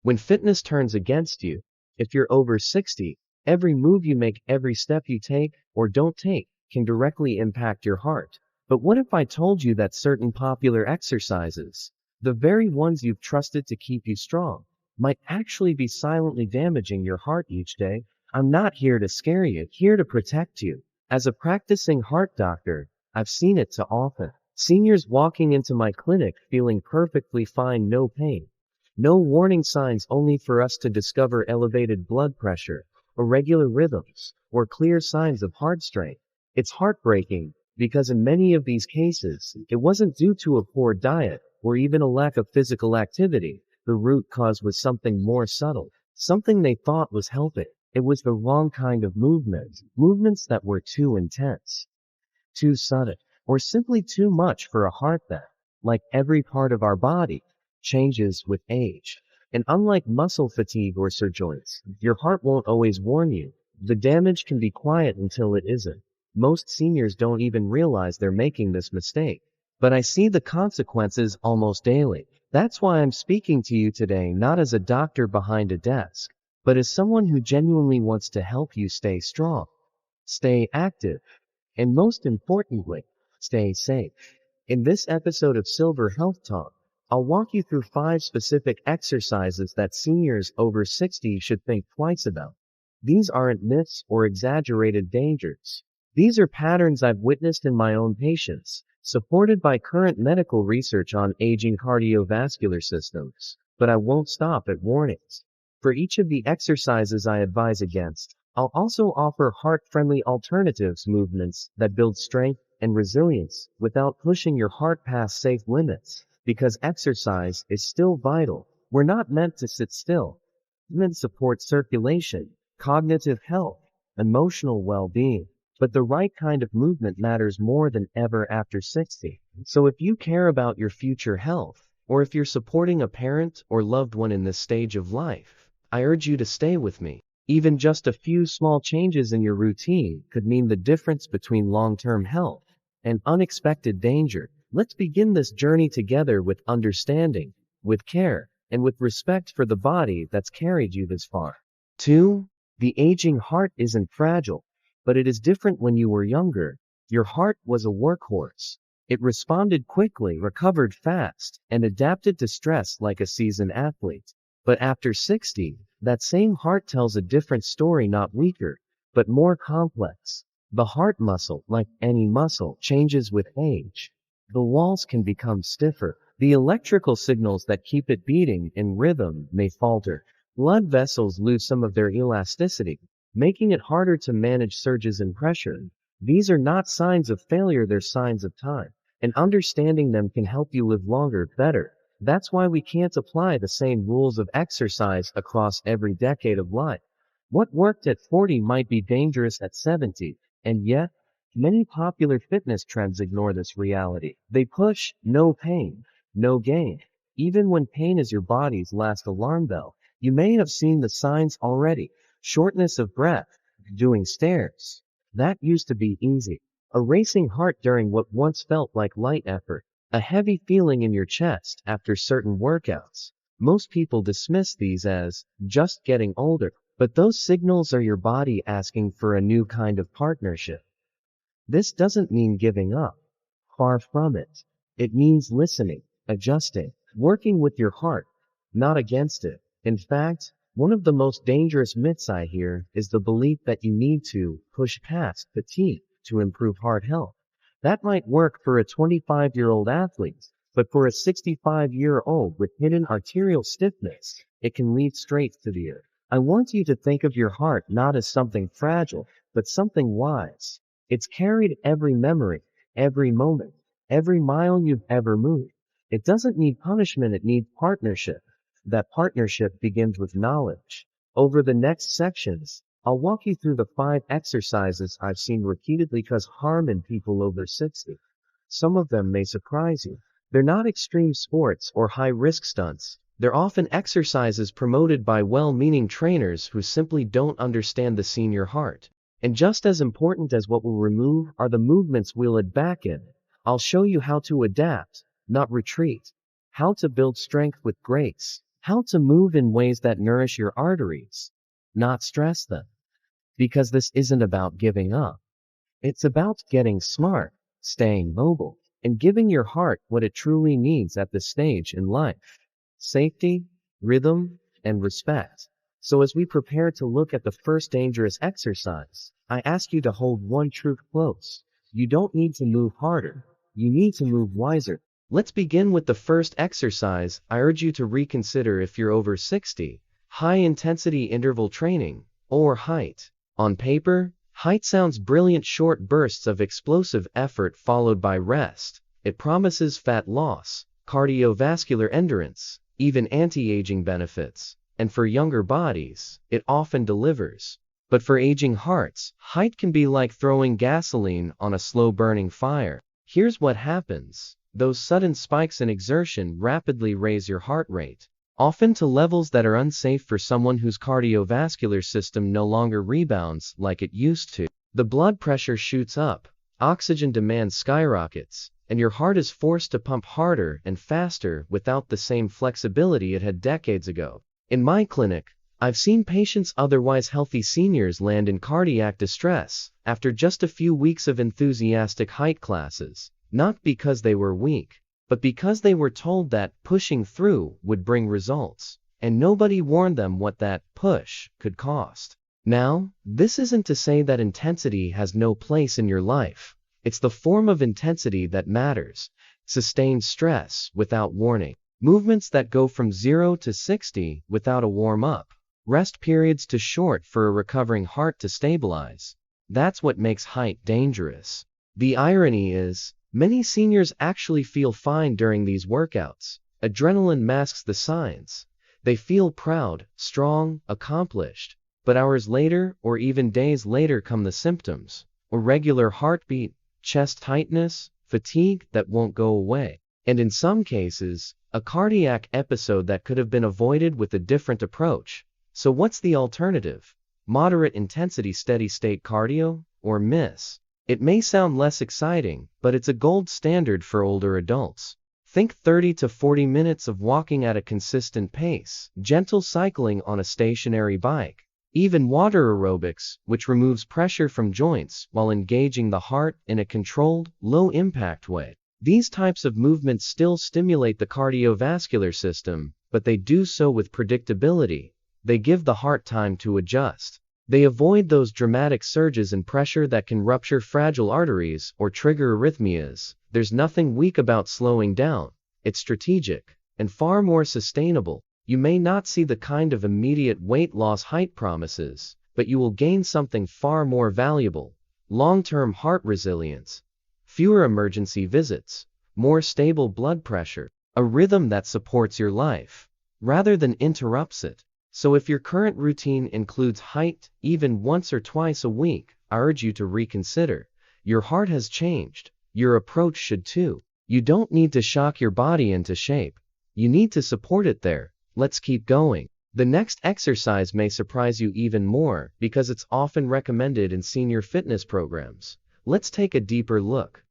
When fitness turns against you, if you're over 60, every move you make, every step you take or don't take can directly impact your heart. But what if I told you that certain popular exercises, the very ones you've trusted to keep you strong, might actually be silently damaging your heart each day? I'm not here to scare you, here to protect you. As a practicing heart doctor, I've seen it too often. Seniors walking into my clinic feeling perfectly fine, no pain. No warning signs, only for us to discover elevated blood pressure, irregular rhythms, or clear signs of heart strain. It's heartbreaking, because in many of these cases, it wasn't due to a poor diet, or even a lack of physical activity. The root cause was something more subtle, something they thought was helping. It was the wrong kind of movements that were too intense, too sudden, or simply too much for a heart that, like every part of our body, changes with age. And unlike muscle fatigue or sore joints, your heart won't always warn you. The damage can be quiet until it isn't. Most seniors don't even realize they're making this mistake. But I see the consequences almost daily. That's why I'm speaking to you today, not as a doctor behind a desk, but as someone who genuinely wants to help you stay strong, stay active, and most importantly, stay safe. In this episode of Silver Health Talk, I'll walk you through 5 specific exercises that seniors over 60 should think twice about. These aren't myths or exaggerated dangers. These are patterns I've witnessed in my own patients, supported by current medical research on aging cardiovascular systems. But I won't stop at warnings. For each of the exercises I advise against, I'll also offer heart-friendly alternatives, movements that build strength and resilience without pushing your heart past safe limits. Because exercise is still vital. We're not meant to sit still. We're meant to support circulation, cognitive health, emotional well-being. But the right kind of movement matters more than ever after 60. So if you care about your future health, or if you're supporting a parent or loved one in this stage of life, I urge you to stay with me. Even just a few small changes in your routine could mean the difference between long-term health and unexpected danger. Let's begin this journey together with understanding, with care, and with respect for the body that's carried you this far. 2. The aging heart isn't fragile, but it is different when you were younger. Your heart was a workhorse. It responded quickly, recovered fast, and adapted to stress like a seasoned athlete. But after 60, that same heart tells a different story, not weaker, but more complex. The heart muscle, like any muscle, changes with age. The walls can become stiffer. The electrical signals that keep it beating in rhythm may falter. Blood vessels lose some of their elasticity, making it harder to manage surges in pressure. These are not signs of failure, they're signs of time. And understanding them can help you live longer, better. That's why we can't apply the same rules of exercise across every decade of life. What worked at 40 might be dangerous at 70, and yet, many popular fitness trends ignore this reality. They push no pain, no gain. Even when pain is your body's last alarm bell, you may have seen the signs already. Shortness of breath, doing stairs. That used to be easy. A racing heart during what once felt like light effort. A heavy feeling in your chest after certain workouts. Most people dismiss these as just getting older, but those signals are your body asking for a new kind of partnership. This doesn't mean giving up. Far from it. It means listening, adjusting, working with your heart, not against it. In fact, one of the most dangerous myths I hear is the belief that you need to push past fatigue to improve heart health. That might work for a 25-year-old athlete, but for a 65-year-old with hidden arterial stiffness, it can lead straight to the earth. I want you to think of your heart not as something fragile, but something wise. It's carried every memory, every moment, every mile you've ever moved. It doesn't need punishment, it needs partnership. That partnership begins with knowledge. Over the next sections, I'll walk you through the 5 exercises I've seen repeatedly cause harm in people over 60. Some of them may surprise you. They're not extreme sports or high-risk stunts. They're often exercises promoted by well-meaning trainers who simply don't understand the senior heart. And just as important as what we'll remove are the movements we'll add back in. I'll show you how to adapt, not retreat. How to build strength with grace, How to move in ways that nourish your arteries, not stress them. Because this isn't about giving up. It's about getting smart, staying mobile, and giving your heart what it truly needs at this stage in life. Safety, rhythm, and respect. So as we prepare to look at the first dangerous exercise, I ask you to hold one truth close. You don't need to move harder. You need to move wiser. Let's begin with the first exercise. I urge you to reconsider if you're over 60. High-intensity interval training, or HIIT. On paper, HIIT sounds brilliant, short bursts of explosive effort followed by rest. It promises fat loss, cardiovascular endurance, even anti-aging benefits. And for younger bodies, it often delivers. But for aging hearts, HIIT can be like throwing gasoline on a slow-burning fire. Here's what happens. Those sudden spikes in exertion rapidly raise your heart rate, often to levels that are unsafe for someone whose cardiovascular system no longer rebounds like it used to. The blood pressure shoots up, oxygen demand skyrockets, and your heart is forced to pump harder and faster without the same flexibility it had decades ago. In my clinic, I've seen patients, otherwise healthy seniors, land in cardiac distress after just a few weeks of enthusiastic HIIT classes, not because they were weak, but because they were told that pushing through would bring results, and nobody warned them what that push could cost. Now, this isn't to say that intensity has no place in your life. It's the form of intensity that matters. Sustained stress without warning. Movements that go from 0 to 60 without a warm-up. Rest periods too short for a recovering heart to stabilize. That's what makes HIIT dangerous. The irony is, many seniors actually feel fine during these workouts. Adrenaline masks the signs. They feel proud, strong, accomplished. But hours later, or even days later, come the symptoms. Irregular heartbeat, chest tightness, fatigue that won't go away. And in some cases, a cardiac episode that could have been avoided with a different approach. So what's the alternative? Moderate intensity steady-state cardio? Or miss? It may sound less exciting, but it's a gold standard for older adults. Think 30 to 40 minutes of walking at a consistent pace, gentle cycling on a stationary bike, even water aerobics, which removes pressure from joints while engaging the heart in a controlled, low-impact way. These types of movements still stimulate the cardiovascular system, but they do so with predictability. They give the heart time to adjust. They avoid those dramatic surges in pressure that can rupture fragile arteries or trigger arrhythmias. There's nothing weak about slowing down. It's strategic and far more sustainable. You may not see the kind of immediate weight loss HIIT promises, but you will gain something far more valuable. Long-term heart resilience. Fewer emergency visits. More stable blood pressure. A rhythm that supports your life, rather than interrupts it. So if your current routine includes HIIT even once or twice a week, I urge you to reconsider. Your heart has changed. Your approach should too. You don't need to shock your body into shape. You need to support it there. Let's keep going. The next exercise may surprise you even more because it's often recommended in senior fitness programs. Let's take a deeper look.